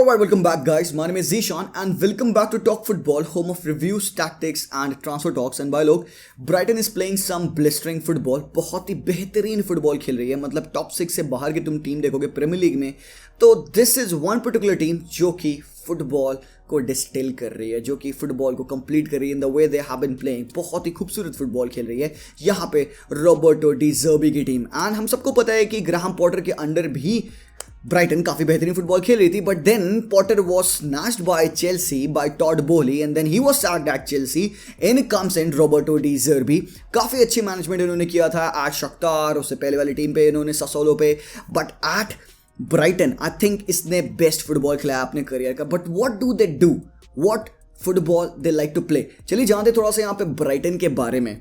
Alright, welcome back, guys. My name is Zishan, and welcome back to Talk Football, home of reviews, tactics, and transfer talks. And भाई लोग, Brighton is playing some blistering football. बहुत ही बेहतरीन football खेल रही है. मतलब top 6 से बाहर की तुम टीम देखोगे प्रीमियर लीग में, तो this is one particular team जो कि फुटबॉल को डिस्टिल कर रही है, जो कि फुटबॉल को कंप्लीट कर रही है in the way they have been playing. बहुत ही खूबसूरत फुटबॉल खेल रही है यहाँ पे रॉबर्टो डी ज़र्बी की टीम. एंड हम सबको पता है कि ग्राहम पॉटर के अंडर भी ब्राइटन काफी बेहतरीन फुटबॉल खेल रही थी, but then Potter was snatched by Chelsea by Todd Boehly and then he was sacked at Chelsea. In comes in Roberto De Zerbi. काफी अच्छी मैनेजमेंट इन्होंने किया था एट शख्तार, उससे पहले वाली टीम पे इन्होंने ससोलो पे, but at Brighton I think इसने बेस्ट फुटबॉल खेला अपने करियर का. But what do they do, what football they like to play. चलिए जानते थोड़ा सा यहाँ पे ब्राइटन के बारे में.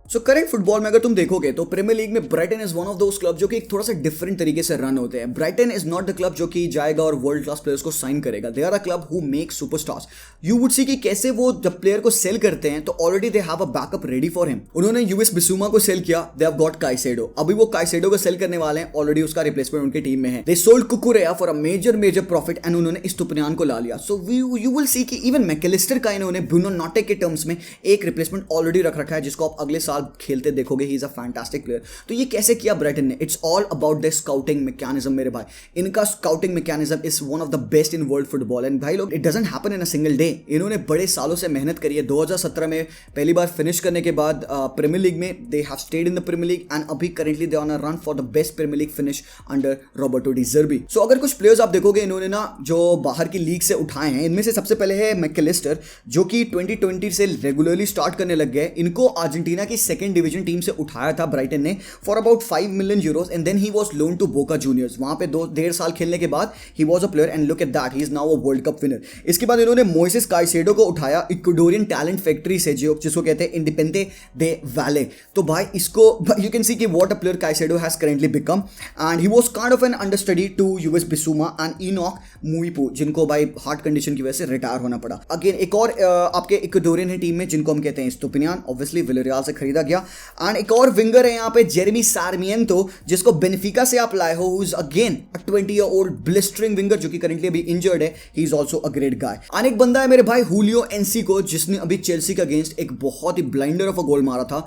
सो करेंट फुटबॉल में अगर तुम देखोगे तो प्रीमियर लीग में Brighton is one of those club जो कि एक थोड़ा सा डिफरेंट तरीके से रन होते हैं. Brighton is not the club जो कि जाएगा और वर्ल्ड क्लास प्लेयर्स को साइन करेगा. They are a club who make superstars. You would see कि कैसे वो जब प्लेयर को सेल करते हैं तो already they have a backup ready for him. उन्होंने यूएस बिसूमा को सेल किया, दे हैव गॉट काइसेडो. अभी वो काइसेडो को सेल करने वाले हैं, ऑलरेडी उसका रिप्लेसमेंट उनकी टीम में है. They sold Cucurella for a major profit and उन्होंने इस्तुपियान को ला लिया. सो यू विल सी कि इवन मैकेलिस्टर का इन्होंने ब्रूनो नोटे के टर्म्स में एक रिप्लेसमेंट ऑलरेडी रख रखा है जिसको आप अगले साल खेलते देखोगे. He is a fantastic player. तो ये कैसे किया ब्राइटन ने? It's all about the scouting mechanism मेरे भाई. इनका scouting mechanism is one of the best in world football. And भाई लोग, it doesn't happen in a single day. इन्होंने बड़े सालों से मेहनत करी है. 2017 में पहली बार फिनिश करने के बाद प्रीमियर लीग में they have stayed in the premiere league and अभी currently they on a run for the best premier league finish under Roberto De Zerbi. So अगर कुछ प्लेयर्स आप देखोगे इन्होंने ना जो बाहर की लीग से उठाए हैं, इनमें से सबसे पहले है मैकेलिस्टर जो कि 2020 से रेगुलरली स्टार्ट करने लग गए. इनको अर्जेंटीना की सेकंड डिवीजन टीम से उठाया था ब्राइटन ने for about 5 million euros and then he was loan to Boca Juniors. वहां पे 2.5 साल खेलने के बाद he was a player and look at that, he is now a world cup winner. इसके बाद इन्होंने मोइसेस काइसेडो को उठाया इक्वाडोरियन टैलेंट फैक्ट्री से, जिसको कहते हैं इंडिपेंडेंटे दे वैले. तो भाई इसको यू कैन सी कि what a player Caicedo has currently become and he was kind of an understudy to Yves Bissouma and Enock Mwepu, जिनको भाई हार्ट कंडीशन की वजह से रिटायर होना पड़ा. अगेन एक और आपके इक्वाडोरियन है टीम में जिनको हम कहते हैं स्टुपियान, ऑब्वियसली विलेरियल से खरीदा गया. एंड एक और विंगर है यहाँ पे जेरेमी सार्मिएंतो, जिसको बेनिफिका से आप लाए हो, who is again a 20-year-old blistering winger जो कि करंटली अभी इंजर्ड है. He is also a great guy. और एक बंदा है मेरे भाई हुलियो एनसिको, जिसने अभी चेल्सी के अगेंस्ट एक बहुत ही ब्लाइंडर ऑफ अ गोल मारा था.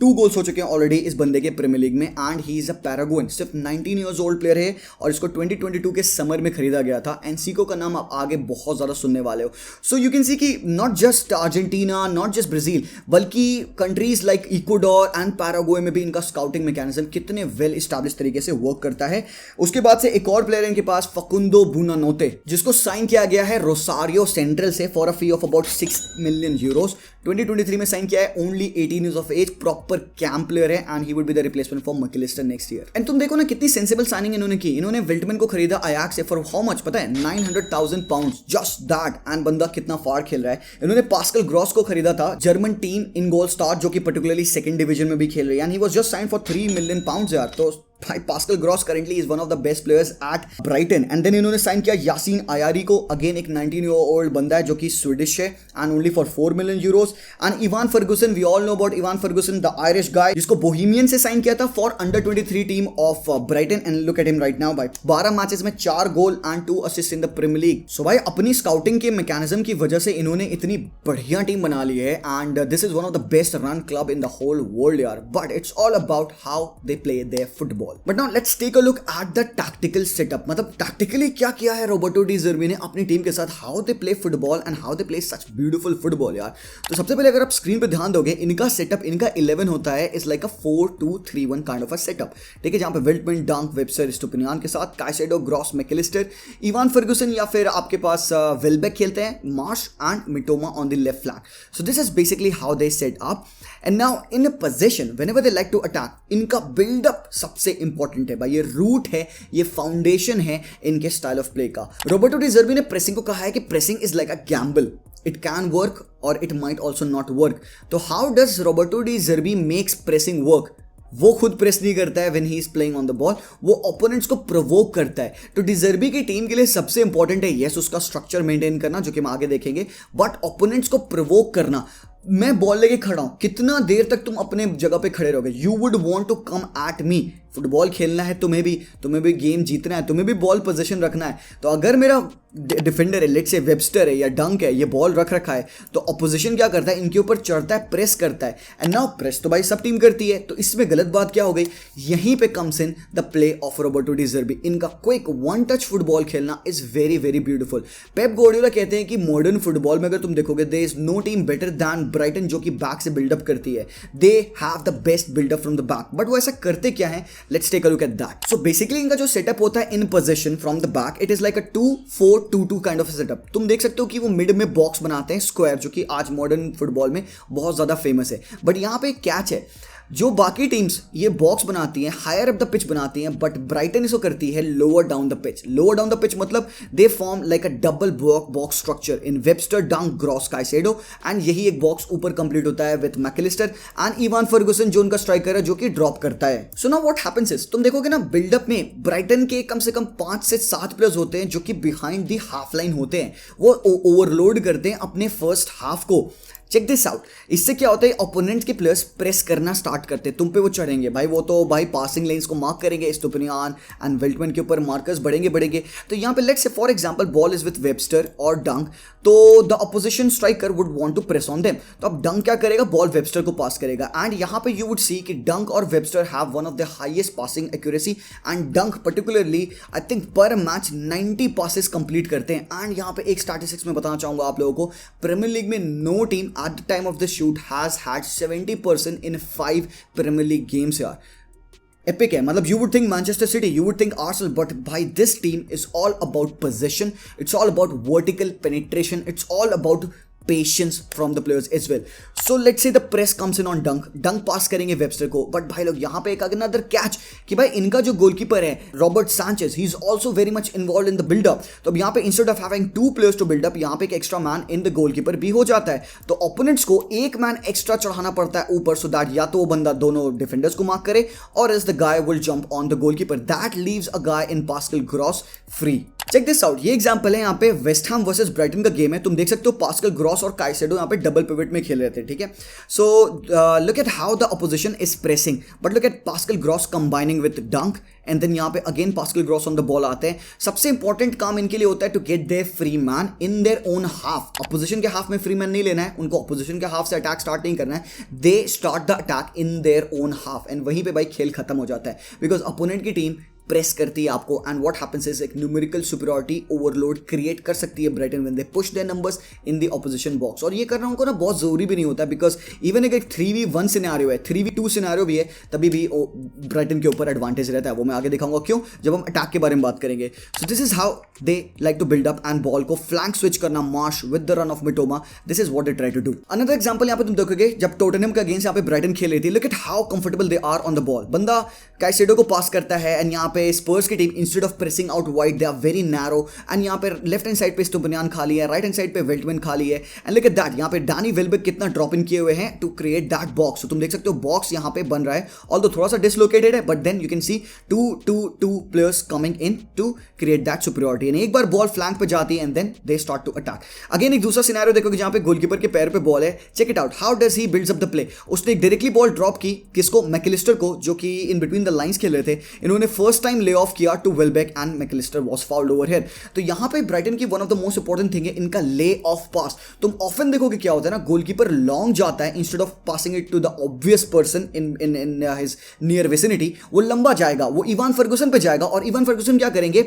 2 गोल्स हो चुके हैं ऑलरेडी इस बंदे के प्रीमियर लीग में एंड ही इज अ पैरागुइन. सिर्फ 19 years old प्लेयर है और इसको 2022 के समर में खरीदा गया था. एनसिको का नाम आप आगे बहुत ज्यादा सुनने वाले हो. सो यू कैन सी कि not just Argentina, not just Brazil, बल्कि countries like Ecuador and Paraguay में भी इनका स्काउटिंग मैकेनिज्म कितने वेल एस्टैब्लिश तरीके से वर्क करता है. उसके बाद से एक और प्लेयर है इनके पास, फकुंदो बुनानोते, जिसको साइन किया गया है रोसारियो सेंट्रल से for a fee of about 6 million euros. 2023 में साइन किया है, only 18 years of age, proper camp player है and he would be the replacement for Mac Allister next year. And तुम देखो ना कितनी सेंसिबल साइनिंग इन्होंने की. इन्होंने विल्टमैन को खरीदा अयाक्स से फॉर हाउ मच पता है? 900,000 pounds, जस्ट दैट. एंड बंदा कितना फार खेल रहा है. इन्होंने पास्कल ग्रॉस को खरीदा था, जर्मन टीम इन गोल स्टार जो कि पर्टिकुलरली सेकंड डिवीजन में भी खेल रही है and he was just sign for 3 million pounds यार. तो भाई Pascal Gross currently is one of the best players at Brighton. And then इन्होंने साइन किया यासीन आयारी को, अगेन एक 19-year-old बंदा है जो कि स्वीडिश है and only for 4 million euros. And Evan Ferguson, we all know about Evan Ferguson, the Irish guy, जिसको बोहेमियन से साइन किया था for under 23 team of Brighton. And look at him right now भाई, 12 matches में 4 goal and 2 assist in the premiere league. So भाई अपनी scouting के mechanism की वजह से इन्होंने इतनी बढ़िया टीम बना ली है and this is one of the best run club in the whole world यार. But it's all about how they play their football. But now let's take a look at the tactical setup. मतलब tactically क्या किया है Roberto De Zerbi ने अपनी team के साथ, how they play football and how they play such beautiful football यार. तो सबसे पहले अगर आप स्क्रीन पे ध्यान दोगे, इनका सेटअप, इनका 11 होता है is like a 4-2-3-1 kind of a setup. ठीक है, जहां पे विल्टमैन, डंक, वेब्स्टर, स्टुपियान के साथ Caicedo, Gross, Mac Allister, Evan Ferguson या फिर आपके पास वेलबेक खेलते हैं, March and Mitoma on the left flank. So this is basically how they set up. And now in position whenever they like to attack, इनका buildup सबसे important है भाई. ये रूट है, ये फाउंडेशन है इनके स्टाइल ऑफ प्ले का. रॉबर्टो डी ज़र्बी ने प्रेसिंग को कहा है कि pressing is like a gamble. It can work और it might also not work. तो how does Roberto De Zerbi makes pressing work? वो खुद प्रेस नहीं करता है when he is playing on the ball, वो ओपोनेंट्स को प्रोवोक करता है. तो डी ज़र्बी की टीम के लिए सबसे इंपॉर्टेंट है यस उसका स्ट्रक्चर मेंटेन करना, जो कि हम आगे देखेंगे, बट ओपोनेंट्स को प्रोवोक करना. मैं बॉल लेके खड़ा हूं, कितना देर तक तुम अपने जगह पे खड़े रहोगे? You would want to come at me football खेलना है, तुम्हें भी गेम जीतना है, तुम्हें भी बॉल पोजीशन रखना है, तो अगर मेरा डिफेंडर है, लेट्स से वेबस्टर है या डंक है, ये बॉल रख रखा है, तो अपोजिशन क्या करता है, इनके ऊपर चढ़ता है, प्रेस करता है, एंड नाउ प्रेस तो भाई सब टीम करती है, तो इसमें गलत बात क्या हो गई, यहीं पे comes in the play of Roberto De Zerbi. इनका क्विक वन टच फुटबॉल खेलना is very very beautiful. Pep Guardiola कहते हैं कि मॉडर्न फुटबॉल में अगर तुम देखोगे, there is no team better than Brighton जो कि बैक से बिल्डअप करती है, they have the best buildup from the back. But वो ऐसा करते क्या है, let's take a look at that. So basically इनका जो सेटअप होता है इन position from the back, it is like a 2-4-2-2 kind of setup. तुम देख सकते हो कि वो मिड में बॉक्स बनाते हैं, स्क्वायर, जो कि आज मॉडर्न फुटबॉल में बहुत ज्यादा फेमस है। बट यहां पे एक कैच है, जो बाकी टीम्स ये बॉक्स बनाती हैं, हायर अप द पिच बनाती हैं, बट ब्राइटन इसको करती है lower down the pitch. Lower down the pitch मतलब they form like a double box structure in Webster, Dunk, Gross, Caicedo, and यही एक बॉक्स ऊपर कंप्लीट होता है with Mac Allister and Evan Ferguson जो उनका स्ट्राइकर है, जो कि ड्रॉप करता है। So now what happens is, तुम देखोगे ना बिल्डअप में ब्राइटन के कम से कम 5 से 7 प्लेयर्स होते हैं जो कि बिहाइंड दी हाफ लाइन होते हैं, वो ओवरलोड करते हैं अपने फर्स्ट हाफ को। चेक दिस आउट, इससे क्या होता है, ओपोनेंट के प्लेयर्स प्रेस करना स्टार्ट करते हैं, तुम पे वो चढ़ेंगे भाई, वो तो भाई पासिंग लाइंस को मार्क करेंगे, स्टुपिनियान एंड वेल्टमैन के ऊपर मार्कर्स बढ़ेंगे। तो यहाँ पे let's say for example ball is with Webster और डंक, तो the opposition striker would want to press on them, तो अब डंक क्या करेगा, बॉल वेबस्टर को पास करेगा, एंड यहाँ पे यू वुड सी कि डंक और Webster have one of the highest passing accuracy, and डंक पर्टिकुलरली आई थिंक पर मैच 90 पासेस कंप्लीट करते हैं। एंड यहाँ पे एक स्टैटिस्टिक्स में बताना चाहूंगा आप लोगों को, प्रीमियर लीग में no team at the time of the shoot has had 70% in 5 premier league games यार। एपिक है, मतलब you would think Manchester City, you would think Arsenal, but भाई this team is all about position, it's all about vertical penetration, it's all about patience from the players as well. So let's say the press comes in on dunk पास करेंगे Webster को, but भाई लोग यहाँ पे एक another catch कि भाई इनका जो गोलकीपर है Robert Sanchez, he is also very much involve in the buildup. तो अब यहाँ पे instead of having 2 players to buildup, यहाँ पे एक extra man in the goalkeeper भी हो जाता है, तो ओपोनेंट्स को एक मैन एक्स्ट्रा चढ़ाना पड़ता है ऊपर, सो दैट या तो वो बंदा दोनों डिफेंडर्स को मार्क करे, और is the guy will jump on the goalkeeper, that leaves a guy in Pascal Gross free. Check this out, ये एग्जांपल है यहाँ पे वेस्ट हैम वर्सेस ब्राइटन का गेम है, तुम देख सकते हो पास्कल ग्रॉस और काइसेडो यहाँ पे डबल पिवट में खेल रहे थे, ठीक है। So look at how the opposition is pressing, but look at Pascal Gross combining with Dunk, and then यहाँ पे again Pascal Gross on the ball आते हैं। सबसे इंपॉर्टेंट काम इनके लिए होता है to get their free man in their own half. Opposition के हाफ में फ्री मैन नहीं लेना है, उनको अपोजिशन के हाफ से अटैक स्टार्ट नहीं करना है, they start the attack in their own half, and वहीं पे भाई खेल खत्म हो जाता है, बिकॉज अपोनेंट की टीम प्रेस करती है आपको, एंड व्हाट हैपेंस इज एक न्यूमेरिकल सुपीरियरिटी ओवरलोड क्रिएट कर सकती है Brighton when they push their numbers in the opposition box. और ये करना उनको ना बहुत जरूरी भी नहीं होता, बिकॉज इवन एक 3v1 सिनेरियो है, 3v2 सिनेरियो भी है, तभी भी ब्राइटन के ऊपर एडवांटेज रहता है, वो मैं आगे दिखाऊंगा क्यों जब हम अटैक के बारे में बात करेंगे। So this is how they like to build up and ball को फ्लैंक स्विच करना, Marsh with the run of Mitoma, this is what they try to do. Another example यहाँ पे तुम देखोगे जब टोटनहम का अगेंस्ट यहाँ पे ब्राइटन खेल रही थी, look at how comfortable they are on the ball. बंदा काइसेडो को पास करता है, एंड यहाँ पे स्पर्स की team instead of pressing out wide they are very narrow, and यहाँ पे लेफ्ट हैंड साइड पे स्टुपिनियान खाली है, राइट हैंड साइड पे वेल्टमैन खाली है, एंड लुक एट दैट यहाँ पे डैनी वेलबेक कितना ड्रॉप इन किए हुए हैं टू क्रिएट दैट बॉक्स। तो तुम देख सकते हो बॉक्स यहाँ पे बन रहा है, ऑल्दो थोड़ा सा डिसलोकेटेड है, but then you can see two players coming in to create that superiority, and एक बार बॉल फ्लैंक पे जाती है and then they start to attack. Again एक दूसरा सिनेरियो देखोगे जहाँ पे गोलकीपर के पैर पे बॉल है, check it out how does he builds up the play. उसने डायरेक्टली बॉल ड्रॉप की, किसको, मैकलिस्टर को, जो कि इन बिटवीन द लाइंस खेल रहे थे, इन्होंने फर्स्ट टाइम ले ऑफ किया to Welbeck and MacAllister was fouled over here. तो यहाँ पे ब्राइटन की one of the most important thing है इनका ले ऑफ पास। तुम ऑफन देखोगे क्या होता है ना, गोलकीपर लॉन्ग जाता है, instead of passing it to the obvious person in his near vicinity, वो लंबा जाएगा, वो इवान फर्गुसन पे जाएगा, और इवान फर्गुसन क्या करेंगे,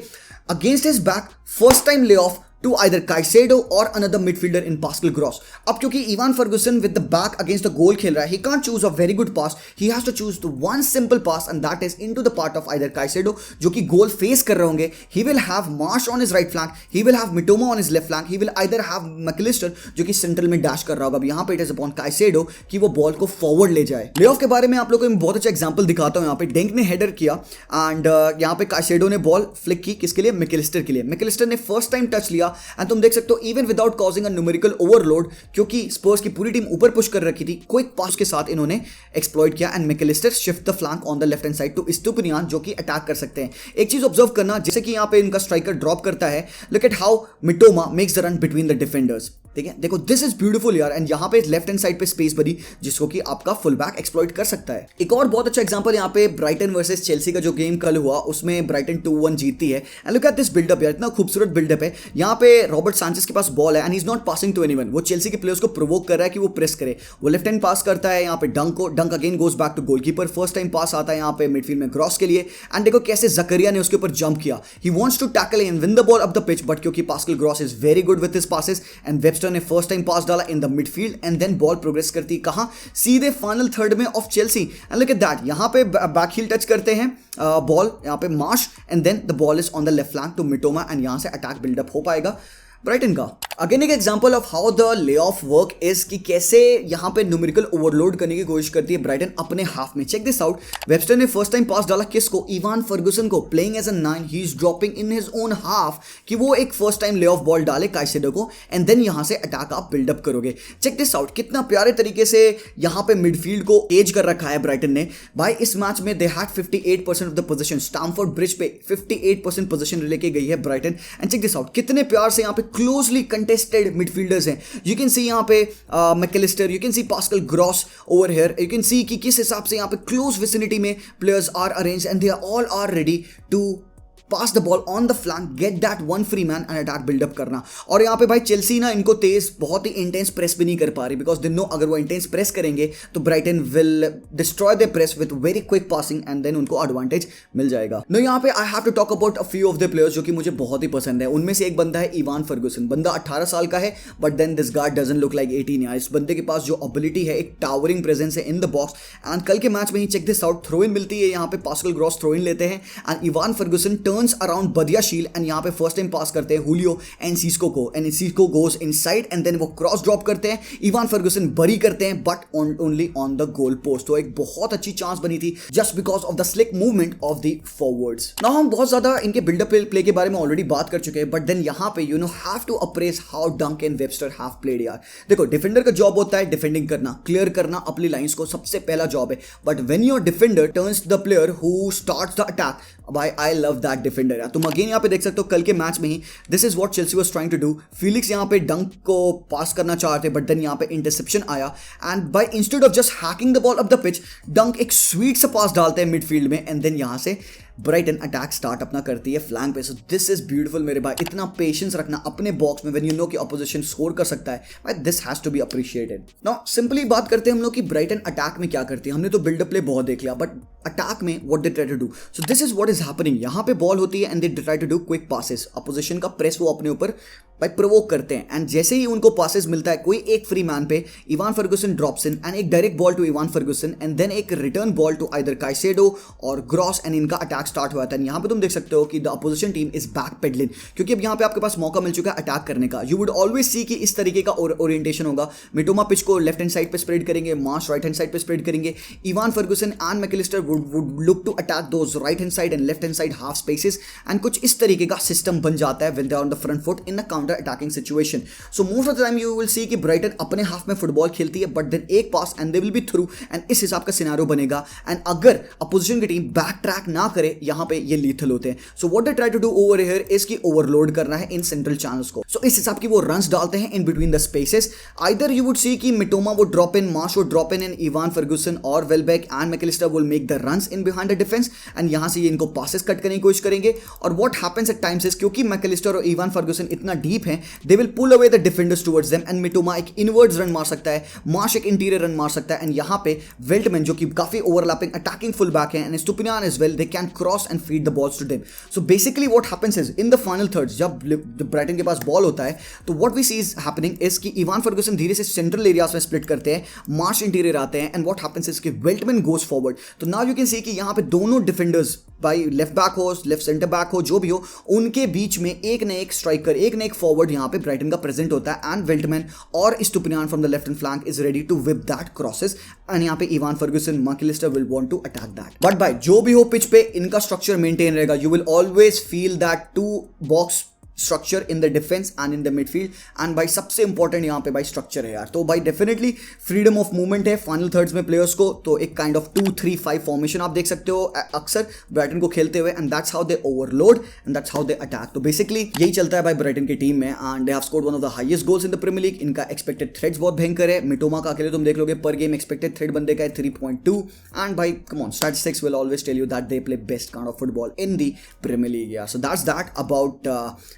against his back first time lay of to either Caicedo or another midfielder in Pascal Gross. अब क्योंकि Ivan Ferguson with the back against the goal खेल रहा है, he can't choose a very good pass, he has to choose the one simple pass and that is into the part of either Caicedo जो कि गोल face कर रहे होंगे, he will have Marsh on his right flank, he will have Mitoma on his left flank, he will either have McAllister जो कि central में dash कर रहा होगा। अब यहाँ पे it is upon Caicedo कि वो बॉल को फॉरवर्ड ले जाए। प्ले ऑफ के बारे में आप लोगों को बहुत अच्छा एग्जाम्पल दिखाता हूँ। यहाँ पे डेंक ने हेडर किया एंड यहाँ पे Caicedo ने बॉल फ्लिक की, किसके लिए, मैकलिस्टर के लिए। मैकलिस्टर ने फर्स्ट टाइम टच लिया एंड तुम देख सकते हो even without causing a numerical overload, क्योंकि स्पर्स की पूरी टीम ऊपर पुश कर रखी थी, क्विक पास के साथ इन्होंने एक्सप्लॉइट किया and MacAllister shift the flank on the left hand side to Estupinan जो कि अटैक कर सकते हैं। एक चीज ऑब्जर्व करना, जैसे कि यहाँ पे इनका स्ट्राइकर ड्रॉप करता है, look at how Mitoma makes the run between the defenders. ठीक है, देखो दिस इज ब्यूटीफुल यार, एंड यहाँ पे लेफ्ट हैंड साइड पे स्पेस बनी जिसको कि आपका फुल बैक एक्सप्लॉइट कर सकता है। एक और बहुत अच्छा एग्जांपल यहाँ पे ब्राइटन वर्सेस चेल्सी का जो गेम कल हुआ उसमें ब्राइटन 2-1 जीतती है। And look at this buildup यार, इतना खूबसूरत बिल्डअप है। यहाँ पे रॉबर्ट सैंचेज के पास बॉल है and he is not passing to anyone. वो चेल्सी के प्लेयर्स को प्रोवोक कर रहा है कि वो प्रेस करे। वो लेफ्ट हैंड पास करता है यहाँ पे डंक को, Dunk again goes back to goalkeeper. First time pass आता है यहाँ पे मिडफील्ड में क्रॉस के लिए, एंड देखो कैसे जकरिया ने उसके ऊपर जंप किया। He wants to tackle and win the ball up the pitch, but क्योंकि Pascal Gross is very good with his passes and Webster ने फर्स्ट टाइम पास डाला in the midfield, and then ball progress करती कहां, सीधे final third में of Chelsea. And look at that, यहां पे back heal touch करते हैं बॉल यहाँ पे Marsh, and then the ball is on the left flank to Mitoma, and यहां से अटैक बिल्डअप हो पाएगा ब्राइटन का। अगेन एक example of how the lay off work is कि कैसे यहां पे न्यूमेरिकल ओवरलोड करने की कोशिश करती है ब्राइटन अपने हाफ में। चेक दिस आउट, वेबस्टर ने फर्स्ट टाइम पास डाला किसको, इवान फर्गुसन को, playing as a 9, he is dropping in his own half कि वो एक first time lay off ball डाले काइसेडो को, एंड देन यहां से अटैक आप बिल्डअप करोगे। चेक दिस आउट, कितना प्यारे तरीके से यहां पे मिडफील्ड को एज कर रखा है ब्राइटन ने। भाई इस मैच में they had 58% of the possession, Stamford Bridge पे 58% पोजीशन लेके गई है Brighton. And check this out, कितने प्यार से यहां पे क्लोजली कंटेस्टेड मिडफील्डर्स हैं। यू कैन सी यहां पे Mac Allister, you can see Pascal Gross over here, you can see कि किस हिसाब से यहां पे क्लोज विसिनिटी में players are arranged and they are all are ready to pass the ball on the flank, get that one free man and attack buildup करना। और यहाँ पे भाई चेल्सी ना इनको तेज बहुत ही इंटेंस प्रेस भी नहीं कर पा रही, बिकॉज दे नो अगर वो इंटेंस प्रेस करेंगे तो Brighton will destroy the press with very quick passing and then उनको एडवांटेज मिल जाएगा। नो यहाँ पे I have to talk about a few of the players जो कि मुझे बहुत ही पसंद है। उनमें से एक बंदा है इवान फर्गुसन। बंदा 18 साल का है, but then this guard doesn't look like 18 यार। इस बंदे के पास जो एबिलिटी है, एक टावरिंग प्रेजेंस है इन द बॉक्स, एंड कल के मैच में ही check this out, throw in मिलती है यहाँ पे, पास्कल ग्रॉस थ्रो इन लेते हैं and Evan Ferguson turns around Badiashile and यहां पे फर्स्ट टाइम पास करते हैं हुलियो एंड सिस्को को, Enciso goes inside and then वो क्रॉस ड्रॉप करते हैं, इवान फर्गुसन बरी करते हैं but only on the goal post. तो एक बहुत अच्छी चांस बनी थी just because of the slick movement of the forwards. Now हम बहुत ज्यादा इनके बिल्डअप प्ले के बारे में ऑलरेडी बात कर चुके हैं, बट देन यहां पे you know have to appraise how Dunk and Webster have played यार। देखो डिफेंडर का जॉब होता है डिफेंडिंग करना, क्लियर करना अपनी लाइंस को, सबसे पहला जॉब है, but when your defender turns the player who starts the attack, भाई आई लव दैट डिफेंडर यार। तुम अगेन यहाँ पे देख सकते हो कल के मैच में ही this is what Chelsea was trying to do. Felix यहाँ पे डंक को पास करना चाहते बट देन यहाँ पे इंटरसेप्शन आया, and by instead of just hacking the ball up the pitch, Dunk एक स्वीट सा पास डालते हैं मिडफील्ड में, एंड देन यहाँ से ब्राइटन अटैक स्टार्ट अपना करती है फ्लैंक पे। सो दिस इज ब्यूटीफुल मेरे भाई, इतना पेशेंस रखना अपने बॉक्स में व्हेन यू नो कि ऑपोजिशन स्कोर कर सकता है, भाई this has to be appreciated. Now simply बात करते हैं हम लोग कि ब्राइटन अटैक में क्या करती है। हमने तो बिल्डअप प्ले बहुत देख लिया, बट अटैक में what they try to do, so this is what is happening. यहाँ पे बॉल होती है and they try to do quick passes, opposition का प्रेस वो अपने ऊपर भाई प्रोवोक करते हैं, एंड जैसे ही उनको पासेस मिलता है कोई एक फ्री मैन पे, Evan Ferguson drops in and एक direct ball to Evan Ferguson and then एक return ball to either Caicedo और ग्रॉस, एंड इनका अटैक स्टार्ट हुआ था। यहाँ पे तुम देख सकते हो कि the opposition team is back pedalling, क्योंकि अब यहाँ पे आपके पास मौका मिल चुका है अटैक करने का। यू वुड ऑलवेज सी कि इस तरीके का ओरिएंटेशन होगा। मिटोमा पिच को लेफ्ट हैंड साइड पे स्प्रेड करेंगे, मार्श राइट हैंड साइड पे स्प्रेड करेंगे, Evan Ferguson and MacAllister would look to attack those right hand side and left hand side half spaces, and कुछ इस तरीके का सिस्टम बन जाता है when they are on the front foot in a counter attacking situation. So most of the time you will see कि Brighton अपने half में फुटबॉल खेलती है, बट देन एक pass and they will be through, and इस हिसाब का scenario बनेगा, एंड अगर अपोजिशन की टीम बैक ट्रैक ना करे यहाँ पे ये लीथल होते हैं। So what they try to do over here is कि ओवरलोड करना है इन सेंट्रल चैनल्स को। सो इस हिसाब की वो रन्स डालते हैं in between the spaces. Either you would see कि मिटोमा वो ड्रॉप इन, मार्श वो drop in, and Evan Ferguson और Welbeck and MacAllister will make the runs in behind the defence, and यहाँ से ये इनको पासेस कट करने की कोशिश करेंगे। और what happens at times is क्योंकि मैकेलिस्टर और इवान फर्गुसन इतना डीप है, they will pull away the defenders towards them, and Mitoma एक इनवर्ड्स रन मार सकता है, मार्श एक इंटीरियर रन मार सकता है, एंड यहां पे वेल्टमैन जो कि काफी ओवरलैपिंग अटैकिंग फुल बैक है, and Estupinan as well, they can cross and feed the balls to them. So basically what happens is in the final thirds जब ब्राइटन के पास बॉल होता है तो what we see is happening is कि Evan Ferguson धीरे से central areas में स्प्लिट करते हैं, मार्श इंटीरियर आते हैं, एंड व्हाट हैपेंस इज कि वेल्टमैन गोज फॉरवर्ड। तो नाउ यू कैन सी कि यहां पे दोनों डिफेंडर्स भाई लेफ्ट बैक हो लेफ्ट सेंटर बैक हो जो भी हो, उनके बीच में एक न एक स्ट्राइकर एक न एक फॉरवर्ड यहाँ पे ब्राइटन का प्रेजेंट होता है, एंड वेल्टमैन और Estupinan from the left hand flank is ready to whip that crosses, and यहाँ पे Evan Ferguson MacAllister will want to attack that. But भाई जो भी हो पिच पे इनका स्ट्रक्चर मेंटेन रहेगा। You will always feel that two box structure in the defence and in the midfield, and भाई सबसे इंपॉर्टेंट यहाँ पे भाई स्ट्रक्चर है यार। तो भाई डेफिनेटली फ्रीडम ऑफ मूवमेंट है फाइनल थर्ड्स में प्लेयर्स को, तो एक काइंड ऑफ 2-3-5 फॉर्मेशन आप देख सकते हो अक्सर ब्राइटन को खेलते हुए, and that's how they overload and that's how they attack. तो बेसिकली यही चलता है भाई ब्राइटन की टीम में, and they have scored one of the highest goals in the premiere League. इनका एक्सपेक्टेड थ्रेड्स बहुत भयंकर है। मिटोमा का अकेले तुम देख लोगे पर गेम एक्सपेक्टेड थ्रेड बंदे का है 3.2, एंड भाई come on, statistics will always tell you that they play best kind of football in the premiere League यार। So that's that about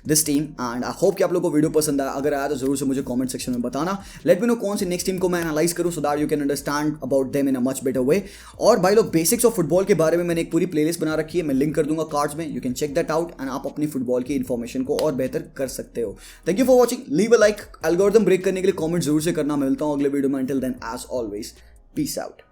this team, and I hope कि आप लोगों को video पसंद आया। अगर आया तो जरूर से मुझे कमेंट सेक्शन में बताना। लेट मी नो कौन सी नेक्स्ट टीम को मैं एनालाइज करूं, so that you can understand about them in a much better way. और भाई लोग बेसिक्स ऑफ फुटबॉल के बारे में मैंने एक पूरी प्लेलिस्ट बना रखी है, मैं लिंक कर दूंगा कार्ड्स में, you can check that out, and आप अपनी फुटबॉल की इन्फॉर्मेशन को और बेहतर कर सकते हो। Thank you for watching, leave a like, algorithm break करने के लिए कमेंट जरूर से करना। मिलता हूं अगले वीडियो में, until then as always peace out.